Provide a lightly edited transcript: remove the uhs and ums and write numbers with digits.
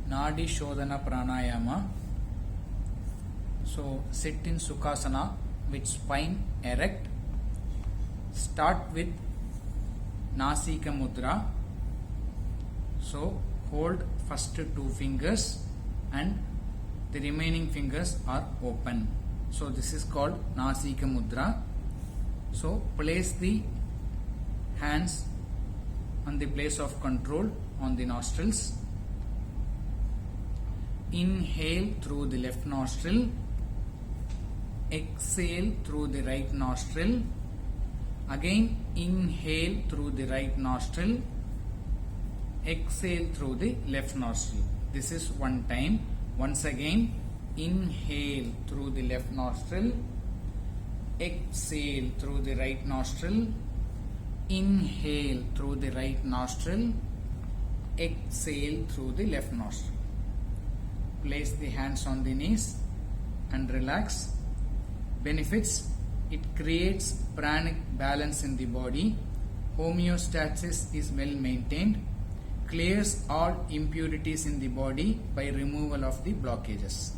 Nadi Shodhana pranayama. So sit in Sukhasana with spine erect. Start with Nasika Mudra. So hold first two fingers and the remaining fingers are open. So this is called Nasika Mudra. So place the hands on the place of control on the nostrils. Inhale through the left nostril. Exhale through the right nostril. Again inhale through the right nostril. Exhale through the left nostril. This is one time. Once again, inhale through the left nostril. Exhale through the right nostril. Inhale through the right nostril. Exhale through the left nostril. Place the hands on the knees and relax. Benefits: it creates pranic balance in the body. Homeostasis is well maintained. Clears all impurities in the body by removal of the blockages.